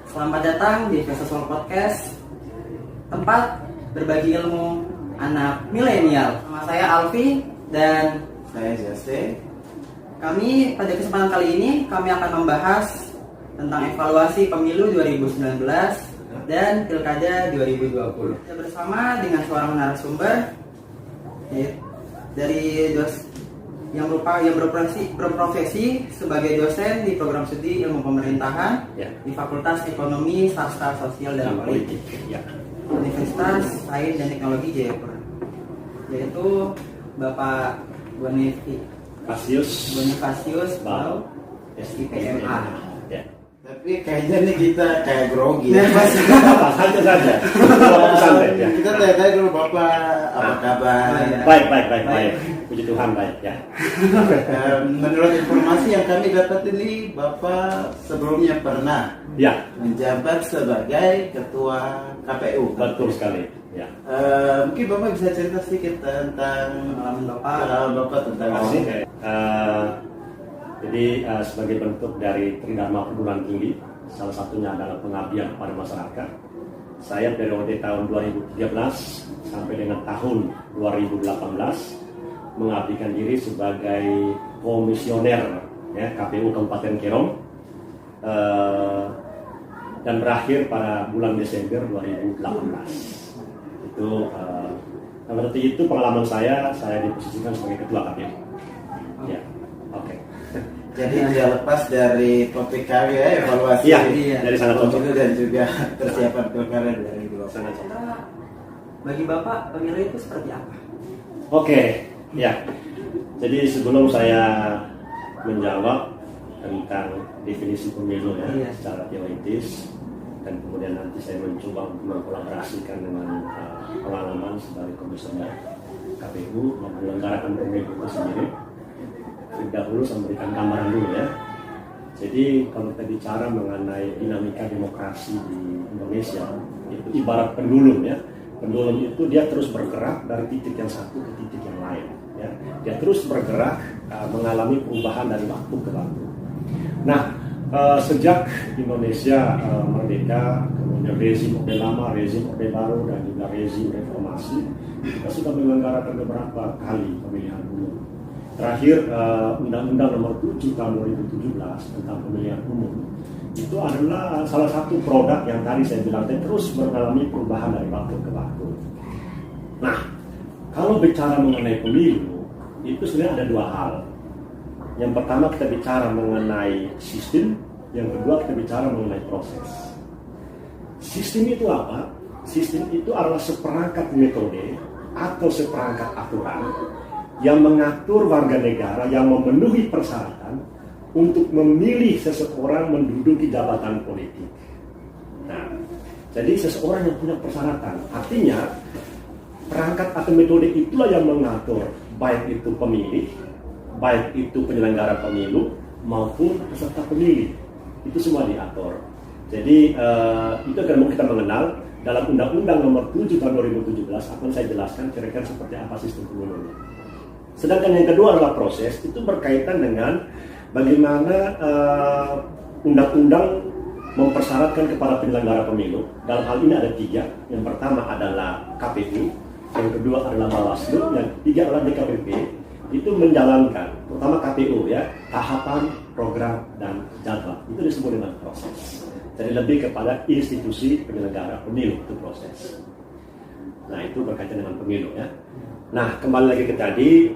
Selamat datang di Investor Podcast, tempat berbagi ilmu anak milenial. Nama saya Alfi dan saya Jose. Kami pada kesempatan kali ini kami akan membahas tentang evaluasi pemilu 2019 dan Pilkada 2020. Kita bersama dengan seorang narasumber dari yang berprofesi sebagai dosen di program studi ilmu pemerintahan di Fakultas Ekonomi, Sastra, Sosial dan Politik Universitas Sains dan Teknologi Jayapura, yaitu Bapak Bonifasius Bau, SIPMA. Tapi kayaknya nih kita kayak grogi. Santai saja. Santai ya. Kita tanya dulu Bapak apa kabar? Baik. Puji Tuhan baik ya. Menurut informasi yang kami dapat ini, Bapak sebelumnya pernah menjabat sebagai Ketua KPU. Betul sekali. Ya. Mungkin Bapak bisa cerita sedikit tentang pengalaman Bapak tentang Jadi sebagai bentuk dari tridharma perguruan tinggi, salah satunya adalah pengabdian kepada masyarakat. Saya periode tahun 2013 sampai dengan tahun 2018 mengabdikan diri sebagai komisioner KPU Kabupaten Kerom dan berakhir pada bulan Desember 2018. Itu berarti itu pengalaman saya diposisikan sebagai ketua KPU. Ya, oke. Jadi tidak lepas dari topik kami evaluasi dari sangat cocok dan juga persiapan pilkada 2020. Sangat cocok. Bagi Bapak pemilu itu seperti apa? Oke, ya. Jadi sebelum saya menjawab tentang definisi pemilu secara teoritis, dan kemudian nanti saya mencoba untuk mengkolaborasikan dengan pengalaman sebagai komisioner KPU menyelenggarakan pemilu itu sendiri. Dahulu saya memberikan gambaran dulu ya. Jadi kalau kita bicara mengenai dinamika demokrasi di Indonesia, itu ibarat pendulum ya. Pendulum itu dia terus bergerak dari titik yang satu ke titik yang lain ya. Dia terus bergerak mengalami perubahan dari waktu ke waktu. Nah, sejak Indonesia merdeka, kemudian rezim Orde Lama, rezim Orde Baru dan juga rezim reformasi, kita sudah menyelenggarakan beberapa kali pemilihan umum. Terakhir Undang-Undang Nomor 7 Tahun 2017 tentang pemilihan umum itu adalah salah satu produk yang tadi saya bilang terus mengalami perubahan dari waktu ke waktu. Nah, kalau bicara mengenai pemilu itu sebenarnya ada dua hal. Yang pertama kita bicara mengenai sistem, yang kedua kita bicara mengenai proses. Sistem itu apa? Sistem itu adalah seperangkat metode atau seperangkat aturan yang mengatur warga negara yang memenuhi persyaratan untuk memilih seseorang menduduki jabatan politik. Nah, jadi seseorang yang punya persyaratan, artinya perangkat atau metode itulah yang mengatur baik itu pemilih, baik itu penyelenggara pemilu maupun peserta pemilih. Itu semua diatur. Jadi itu akan kita mengenal dalam Undang-Undang Nomor 7 Tahun 2017 akan saya jelaskan kira-kira seperti apa sistem pemilunya. Sedangkan yang kedua adalah proses, itu berkaitan dengan bagaimana undang-undang mempersyaratkan kepada penyelenggara pemilu. Dalam hal ini ada tiga. Yang pertama adalah KPU, yang kedua adalah Bawaslu, yang ketiga adalah DKPP. Itu menjalankan, terutama KPU tahapan, program, dan jadwal. Itu disebut dengan proses. Jadi lebih kepada institusi penyelenggara pemilu itu proses. Nah itu berkaitan dengan pemilu ya. Nah kembali lagi ke tadi.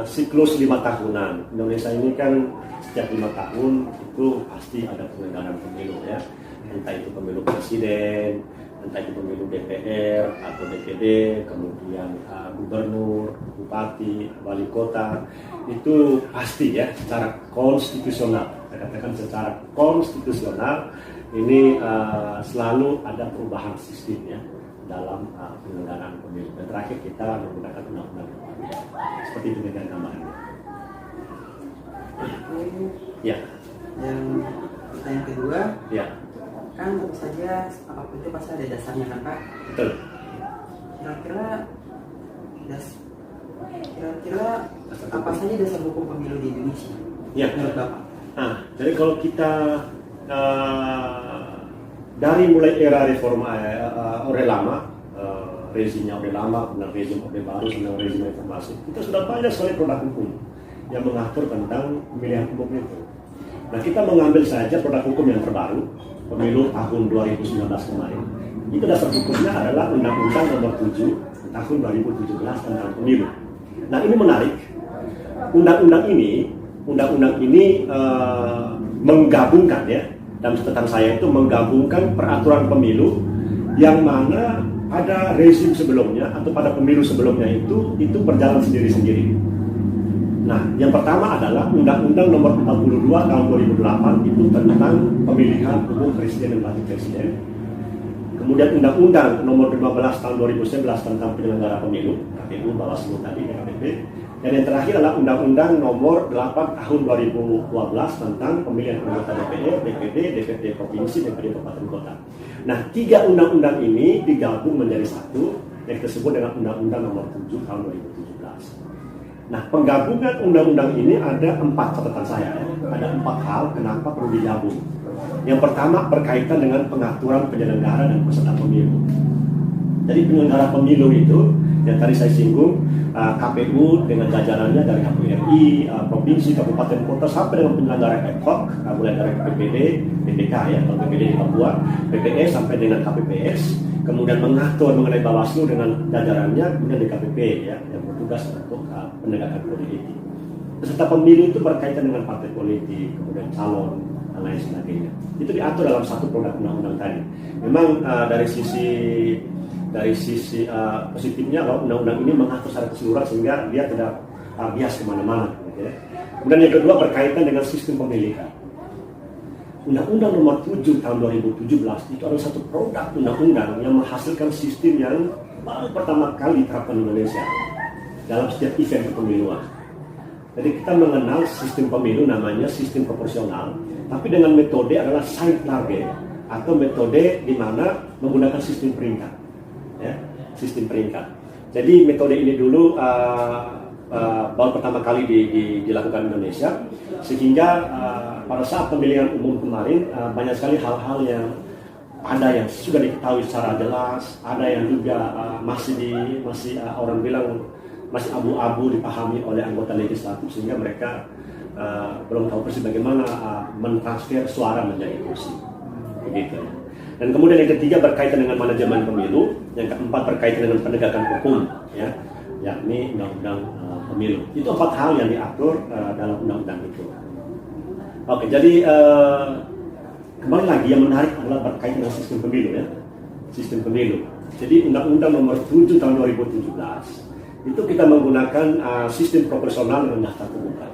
Siklus 5 tahunan. Indonesia ini kan setiap 5 tahun itu pasti ada penyelenggaraan pemilu ya. Entah itu pemilu presiden, entah itu pemilu DPR atau DPD, kemudian gubernur, bupati, wali kota. Itu pasti ya secara konstitusional. Saya katakan secara konstitusional ini selalu ada perubahan sistem ya dalam penyelenggaraan pemilu. Dan terakhir kita menggunakan undang-undang seperti itu dengan gambarnya. Ya. Yang kedua, ya. Kan tentu saja apapun itu pasti ada dasarnya kan Pak? Betul. Kira-kira apa saja dasar hukum pemilu di Indonesia? Ya. Menurut Bapak? Jadi kalau kita dari mulai era reforma Orde Lama, rezimnya Orde Lama, kemudian rezim Orde Baru, kemudian rezim reformasi, kita sudah banyak sekali produk hukum yang mengatur tentang pemilihan umum itu. Nah, kita mengambil saja produk hukum yang terbaru, pemilu tahun 2019 kemarin. Itu dasar hukumnya adalah Undang-Undang Nomor 7 tahun 2017 tentang pemilu. Nah, ini menarik. Undang-undang ini menggabungkan, ya, dalam catatan saya itu menggabungkan peraturan pemilu yang mana pada rezim sebelumnya atau pada pemilu sebelumnya itu berjalan sendiri-sendiri. Nah, yang pertama adalah Undang-Undang Nomor 42 tahun 2008 itu tentang pemilihan umum presiden dan wakil presiden. Kemudian Undang-Undang Nomor 15 tahun 2011 tentang penyelenggara pemilu, KPU, Bawaslu tadi, DKPP. Dan yang terakhir adalah Undang-Undang Nomor 8 tahun 2012 tentang pemilihan anggota DPR, DPD, DPD provinsi, DPD kabupaten kota. Nah, 3 undang-undang ini digabung menjadi satu yang disebut dengan Undang-Undang Nomor 7 tahun 2017. Nah, penggabungan undang-undang ini ada 4 catatan saya. Ada 4 hal kenapa perlu digabung. Yang pertama berkaitan dengan pengaturan penyelenggara dan peserta pemilu. Jadi penyelenggara pemilu itu yang tadi saya singgung, KPU dengan jajarannya dari KPU RI, provinsi, kabupaten, kota sampai dengan penyelenggara ad hoc, mulai dari PPD, PPK ya, kalau PPD di Papua, PPS sampai dengan KPPS, kemudian mengatur mengenai Bawaslu dengan jajarannya, kemudian DKPP ya, yang bertugas untuk penegakan kode etik. Peserta pemilu itu berkaitan dengan partai politik, kemudian calon dan lain sebagainya. Itu diatur dalam satu produk undang-undang tadi. Memang dari sisi positifnya bahwa undang-undang ini mengatur secara keseluruhan sehingga dia tidak bias kemana-mana. Gitu ya. Kemudian yang kedua berkaitan dengan sistem pemilihan. Undang-Undang Nomor 7 tahun 2017 itu adalah satu produk undang-undang yang menghasilkan sistem yang baru pertama kali diterapkan di Indonesia dalam setiap event kepemiluan. Jadi kita mengenal sistem pemilu namanya sistem proporsional, tapi dengan metode adalah sine large atau metode di mana menggunakan sistem peringkat. Ya, sistem peringkat. Jadi metode ini dulu baru pertama kali dilakukan di Indonesia, sehingga pada saat pemilihan umum kemarin banyak sekali hal-hal yang ada yang sudah diketahui secara jelas, ada yang juga masih orang bilang masih abu-abu dipahami oleh anggota legislatif sehingga mereka belum tahu persis bagaimana mentransfer suara menjadi kursi. Begitu. Dan kemudian yang ketiga berkaitan dengan manajemen pemilu, yang keempat berkaitan dengan penegakan hukum, ya, yakni undang-undang pemilu. Itu 4 hal yang diatur dalam undang-undang itu. Oke, jadi kembali lagi yang menarik adalah berkaitan dengan sistem pemilu, ya, sistem pemilu. Jadi Undang-Undang Nomor 7 tahun 2017 itu kita menggunakan sistem proporsional dengan daftar terbuka.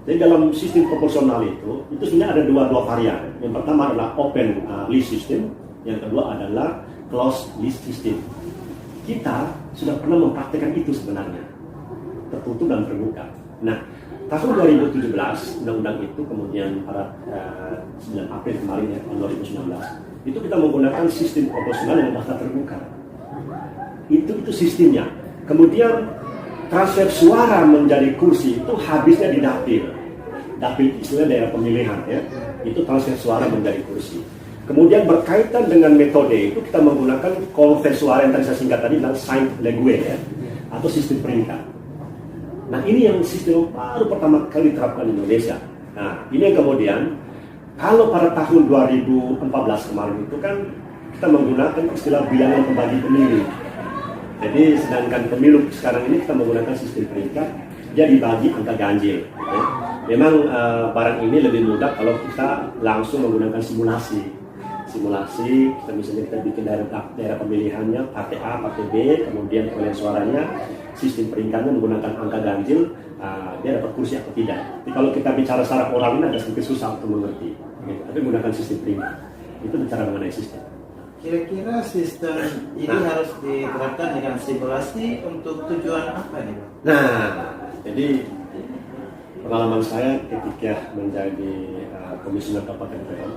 Jadi dalam sistem proporsional itu sebenarnya ada dua varian. Yang pertama adalah open list system, yang kedua adalah closed list system. Kita sudah pernah mempraktikkan itu sebenarnya, tertutup dan terbuka. Nah, tahun 2017 undang-undang itu kemudian pada 9 April kemarin ya, tahun 2019 itu kita menggunakan sistem proporsional yang daftar terbuka. Itu sistemnya. Kemudian transfer suara menjadi kursi itu habisnya di dapil. Dapil istilahnya daerah pemilihan ya. Itu transfer suara menjadi kursi. Kemudian berkaitan dengan metode itu kita menggunakan konversi suara yang tadi saya singkat tadi adalah sine legue ya, atau sistem peringkat. Nah ini yang sistem baru pertama kali diterapkan di Indonesia. Nah ini yang kemudian kalau pada tahun 2014 kemarin itu kan kita menggunakan istilah bilangan pembagi pemilu. Jadi sedangkan pemilu sekarang ini kita menggunakan sistem peringkat, dia dibagi angka ganjil. Ya. Memang barang ini lebih mudah kalau kita langsung menggunakan simulasi. Kita misalnya kita bikin daerah pemilihannya partai A, partai B, kemudian perolehan suaranya, sistem peringkatnya menggunakan angka ganjil, dia dapat kursi atau tidak. Tapi kalau kita bicara secara oral ini agak sedikit susah untuk mengerti. Gitu. Tapi menggunakan sistem peringkat, itu bicara mengenai sistem. Kira-kira sistem ini harus diterapkan dengan simulasi untuk tujuan apa nih? Nah, jadi pengalaman saya ketika menjadi komisioner Kabupaten Riau,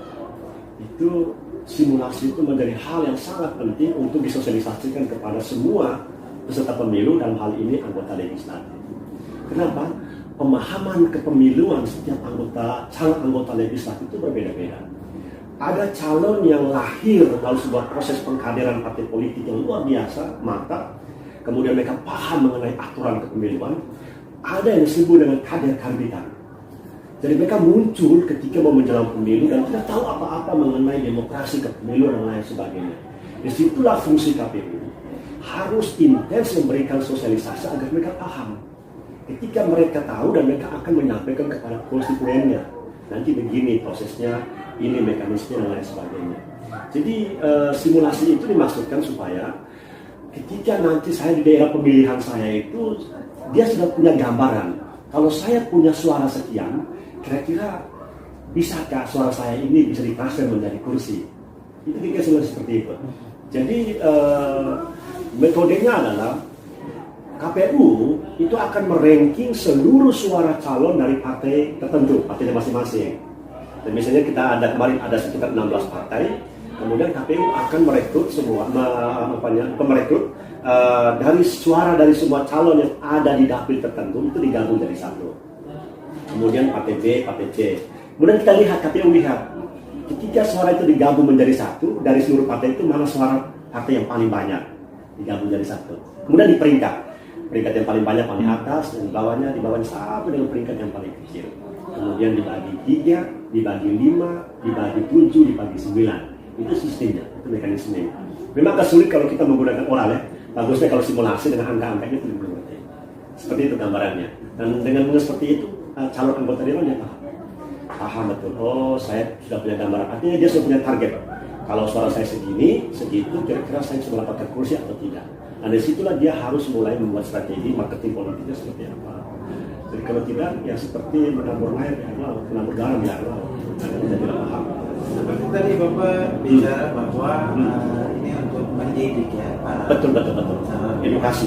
itu simulasi itu menjadi hal yang sangat penting untuk disosialisasikan kepada semua peserta pemilu dan hal ini anggota legislatif. Kenapa? Pemahaman kepemiluan setiap calon anggota legislatif itu berbeda-beda. ada calon yang lahir melalui sebuah proses pengkaderan partai politik yang luar biasa, maka kemudian mereka paham mengenai aturan kepemiluan. Ada yang disebut dengan kader karbitan. Jadi mereka muncul ketika mau menjelang pemilu dan tidak tahu apa-apa mengenai demokrasi, kepemiluan dan lain sebagainya. Disitulah fungsi KPU harus intens memberikan sosialisasi agar mereka paham. Ketika mereka tahu dan mereka akan menyampaikan kepada konstituennya, nanti begini prosesnya, ini mekanisme dan lain sebagainya. Jadi simulasi itu dimaksudkan supaya ketika nanti saya di daerah pemilihan saya itu, dia sudah punya gambaran. Kalau saya punya suara sekian, kira-kira bisakah suara saya ini bisa ditransfer menjadi kursi? Itu dikasih seperti itu. Jadi metodenya adalah KPU itu akan meranking seluruh suara calon dari partai tertentu, partainya masing-masing. Dan misalnya kita ada kemarin ada sekitar 16 partai, kemudian KPU akan merekrut semua pemerekrut dari suara dari semua calon yang ada di dapil tertentu itu digabung jadi satu. Kemudian partai B, partai C. Kemudian kita lihat, KPU lihat, ketika suara itu digabung menjadi satu, dari seluruh partai itu mana suara partai yang paling banyak digabung jadi satu. Kemudian di peringkat yang paling banyak paling atas, dan di bawahnya satu dengan peringkat yang paling kecil. Kemudian dibagi 3, dibagi 5, dibagi 7, dibagi 9. Itu sistemnya, itu mekanismenya. Memang agak sulit kalau kita menggunakan oral ya. Bagusnya kalau simulasi dengan angka-angkanya itu lebih mengerti. Seperti itu gambarannya. Dan dengan seperti itu, calon anggota dewan dia paham betul. Oh, saya sudah punya gambaran. Artinya dia sudah punya target. Kalau suara saya segini, segitu, kira-kira saya bisa mendapatkan kursi atau tidak. Dan dari situlah dia harus mulai membuat strategi marketing politiknya seperti apa. Jadi kalau tidak, ya seperti menabur air di air laut, menabur garam di air laut. Nah, kita tidak paham. Seperti tadi Bapak bicara bahwa ini untuk mendidik ya para betul. Edukasi.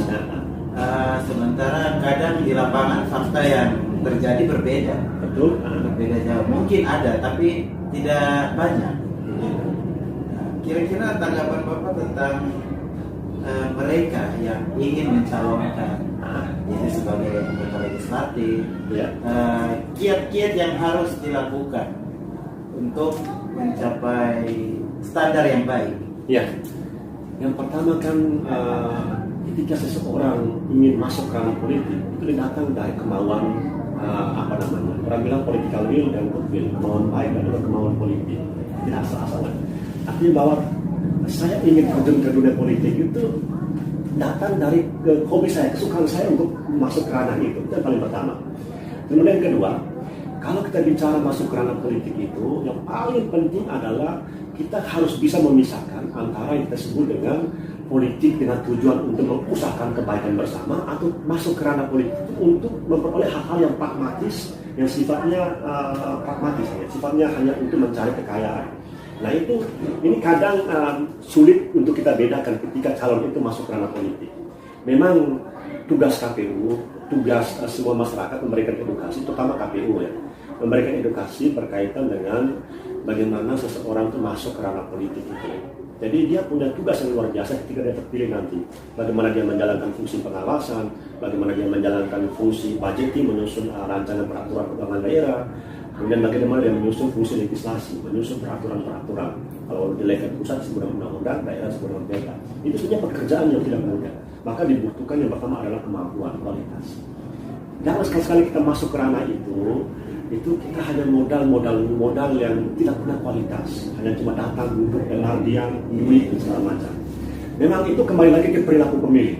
Sementara kadang di lapangan fakta yang terjadi berbeda. Betul. Berbeda jauh. Mungkin ada, tapi tidak banyak. Kira-kira tanggapan Bapak tentang mereka yang ingin mencalonkan jadi sebagai anggota legislatif, kiat-kiat yang harus dilakukan untuk mencapai standar yang baik. Ya, yang pertama kan ketika seseorang ingin masuk ke ranah politik itu datang dari kemauan orang bilang political will dan good will, kemauan baik dan juga kemauan politik, tidak asal-asalan. Artinya bahwa saya ingin terjun ke dunia politik itu datang dari hobi saya, kesukaan saya untuk masuk ke ranah itu yang paling pertama. Kemudian yang kedua, kalau kita bicara masuk ke ranah politik itu, yang paling penting adalah kita harus bisa memisahkan antara yang kita sebut dengan politik dengan tujuan untuk mengusahakan kebaikan bersama atau masuk ke ranah politik itu untuk memperoleh hal-hal yang pragmatis, yang sifatnya pragmatis, ya, sifatnya hanya untuk mencari kekayaan. Nah ini kadang sulit untuk kita bedakan ketika calon itu masuk ke ranah politik. Memang tugas KPU, tugas semua masyarakat memberikan edukasi, terutama KPU ya, memberikan edukasi berkaitan dengan bagaimana seseorang itu masuk ke ranah politik itu. Jadi dia punya tugas yang luar biasa ketika dia terpilih nanti. Bagaimana dia menjalankan fungsi pengawasan, bagaimana dia menjalankan fungsi budgeting, menyusun rancangan peraturan keuangan daerah, kemudian bagaimana dia menyusun fungsi legislasi, menyusun peraturan-peraturan. Kalau di level pusat disebut undang-undang, daerah disebut undang-undang. Itu sebenarnya pekerjaan yang tidak mudah. Maka dibutuhkan yang pertama adalah kemampuan, kualitas. Jangan sekali-sekali kita masuk ke ranah itu kita hanya modal yang tidak punya kualitas, hanya cuma datang, duduk, diam, duit, dan segala macam. Memang itu kembali lagi ke perilaku pemilih.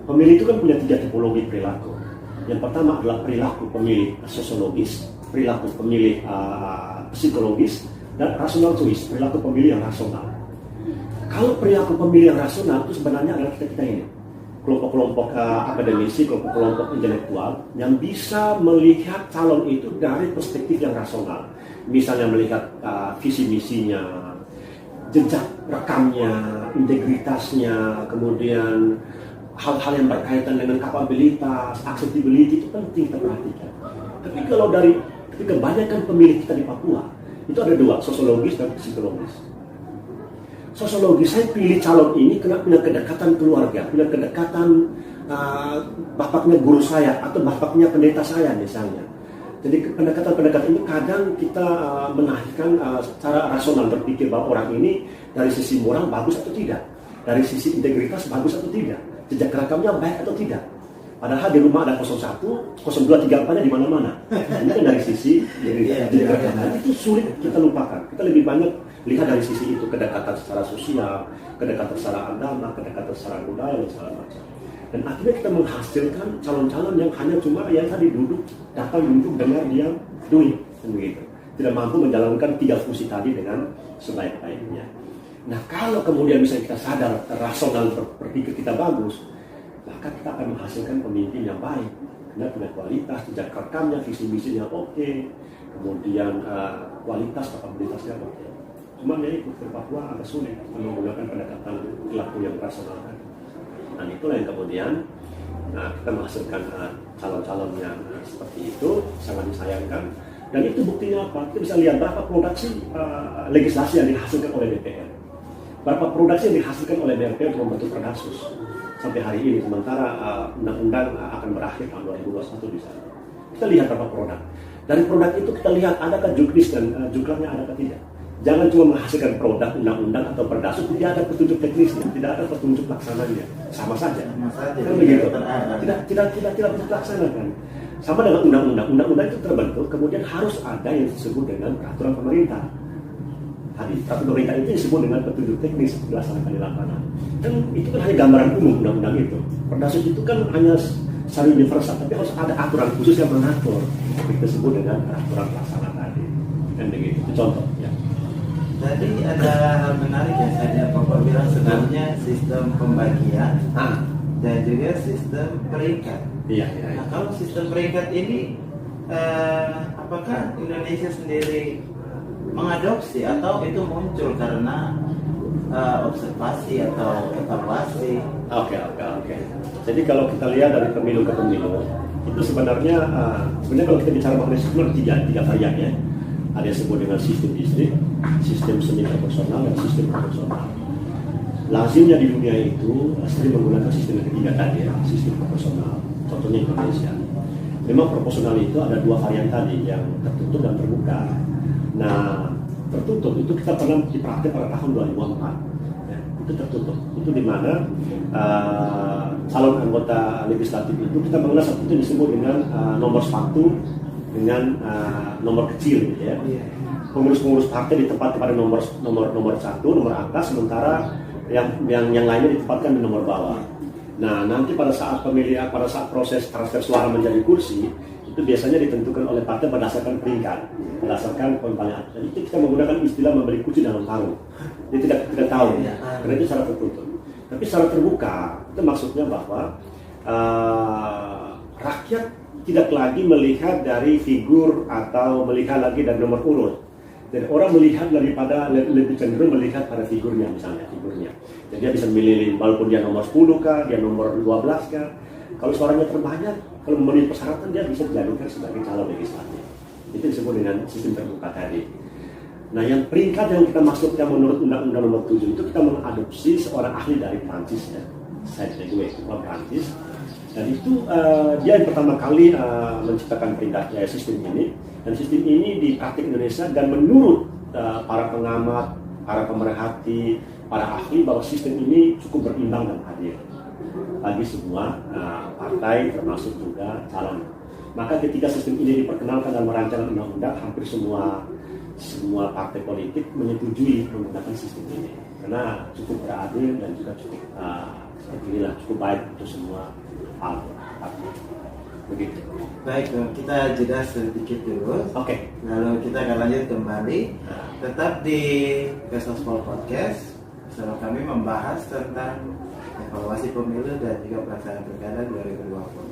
Pemilih itu kan punya 3 tipologi perilaku. Yang pertama adalah perilaku pemilih sosiologis, perilaku pemilih psikologis, dan rasional choice, perilaku pemilih yang rasional. Kalau perilaku pemilih yang rasional itu sebenarnya adalah kita ini, kelompok-kelompok akademisi, kelompok-kelompok intelektual yang bisa melihat calon itu dari perspektif yang rasional. Misalnya melihat visi misinya, jejak rekamnya, integritasnya, kemudian hal-hal yang berkaitan dengan kapabilitas, accessibility itu penting kita perhatikan. Tapi kalau dari kebanyakan pemilih kita di Papua itu ada 2, sosiologis dan psikologis. Sosiologis, saya pilih calon ini karena punya kedekatan keluarga, punya kedekatan bapaknya guru saya atau bapaknya pendeta saya misalnya. Jadi pendekatan-pendekatan ini kadang kita menaikkan secara rasional berpikir bahwa orang ini dari sisi moral bagus atau tidak, dari sisi integritas bagus atau tidak, jejak rekamnya baik atau tidak. Padahal di rumah ada 01, 02, 34-nya di mana-mana. Ini kan dari sisi jejak rekamnya itu sulit kita lupakan. Kita lebih banyak lihat dari sisi itu, kedekatan secara sosial, kedekatan secara agama, kedekatan secara budaya dan segala macam. Dan akhirnya kita menghasilkan calon-calon yang hanya cuma yang tadi datang duduk dengar dia duit, begitu. Tidak mampu menjalankan 3 fungsi tadi dengan sebaik-baiknya. Nah, kalau kemudian misalnya kita sadar, rasional berpikir kita bagus, maka kita akan menghasilkan pemimpin yang baik, karena punya kualitas, jejak rekamnya, visi misinya oke, kemudian kualitas kapabilitasnya oke. Cuma ya itu di Papua agak sulit menggunakan pendekatan perilaku yang rasional. Dan itulah yang kemudian kita menghasilkan calon-calon yang seperti itu, sangat disayangkan. Dan itu buktinya apa? Kita bisa lihat berapa produksi legislasi yang dihasilkan oleh DPR, berapa produksi yang dihasilkan oleh DPR untuk membentuk Perdasus sampai hari ini, sementara undang-undang akan berakhir tahun 2021 di sana. Kita lihat berapa produk. Dari produk itu kita lihat adakah juknis dan juklamnya adakah tidak. Jangan cuma menghasilkan produk undang-undang atau Perdasus, tidak ada petunjuk teknisnya, tidak ada petunjuk laksananya, sama saja. Kan begitu. Tidak bisa dilaksanakan. Sama dengan undang-undang. Undang-undang itu terbentuk, kemudian harus ada yang disebut dengan peraturan pemerintah. Tadi peraturan pemerintah itu disebut dengan petunjuk teknis dilaksanakan di lapangan. Dan itu kan hanya gambaran umum undang-undang itu. Perdasus itu kan hanya secara universal, tapi harus ada aturan khusus yang mengatur. Itu disebut dengan peraturan pelaksana tadi. Dan begitu. Itu contoh. Ya. Tadi ada hal menarik yang saya Bapak bilang sebenarnya sistem pembagian dan juga sistem peringkat. Iya. Nah, kalau sistem peringkat ini apakah Indonesia sendiri mengadopsi atau itu muncul karena observasi atau evaluasi? Oke. Jadi kalau kita lihat dari pemilu ke pemilu, itu sebenarnya kalau kita bicara mengenai sistem tiga varian ya. Ada yang disebut dengan sistem distrik, sistem semi proporsional, dan sistem proporsional. Lazimnya di dunia itu sering menggunakan sistem yang ketiga tadi ya, sistem proporsional. Contohnya Indonesia. Memang proporsional itu ada 2 varian tadi, yang tertutup dan terbuka. Nah, tertutup itu kita pernah dipraktek pada tahun 2004. Ya, itu tertutup. Itu di mana calon anggota legislatif itu kita mengenal satu itu disebut dengan nomor sepatu dengan nomor kecil gitu ya. Pengurus-pengurus partai ditempatkan pada nomor 1, nomor angka, sementara yang lainnya ditempatkan di nomor bawah. Nah, nanti pada saat pemilihan, pada saat proses transfer suara menjadi kursi, itu biasanya ditentukan oleh partai berdasarkan peringkat, berdasarkan pemilihan. Dan itu kita menggunakan istilah membeli kucing dalam karung. Jadi tidak tahu, karena itu secara tertutup. Tapi secara terbuka, itu maksudnya bahwa rakyat tidak lagi melihat dari figur atau melihat lagi dari nomor urut. Dan orang melihat daripada lebih cenderung melihat pada figurnya, misalnya figurnya. Jadi dia bisa memilih walaupun dia nomor 10 kah, dia nomor 12 kah. Kalau suaranya terbanyak, kalau memenuhi persyaratan dia bisa dijadikan sebagai calon legislatif. Itu disebut dengan sistem terbuka tadi. Nah, yang peringkat yang kita maksudkan menurut Undang-Undang Nomor 7 itu kita mengadopsi seorang ahli dari Prancis ya. Saya orang Prancis. Dan itu dia yang pertama kali menciptakan peringkat sistem ini. Dan sistem ini di praktik Indonesia dan menurut para pengamat, para pemerhati, para ahli bahwa sistem ini cukup berimbang dan adil bagi semua partai termasuk juga calon. Maka ketika sistem ini diperkenalkan dan merancang undang-undang, hampir semua partai politik menyetujui menggunakan sistem ini karena cukup beradil dan juga cukup cukup baik untuk semua partai. Begitu. Baik, kita jeda sedikit dulu. Oke. Lalu kita akan lanjut kembali. Tetap di Pesospol Podcast. Bersama kami membahas tentang evaluasi pemilu dan juga pelaksanaan pilkada 2020.